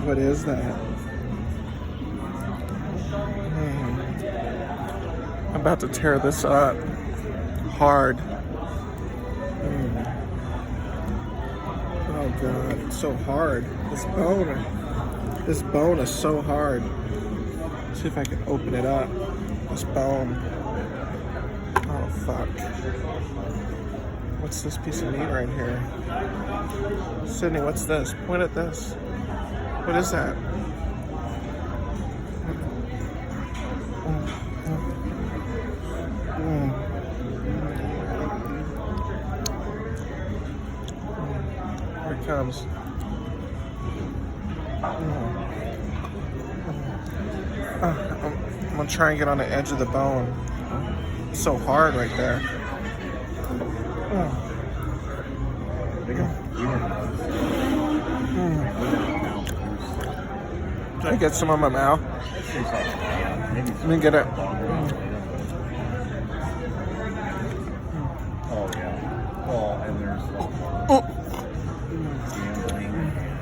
What is that? I'm about to tear this up hard. Oh God, it's so hard. This bone is so hard. Let's see if I can open it up. This bone. Oh fuck. What's this piece of meat right here? Sydney, what's this? Point at this. What is that? Here it comes. I'm gonna try and get on the edge of the bone. It's so hard right there. Can I get some on my mouth? Let me get it. Oh yeah. Oh, and there's gambling.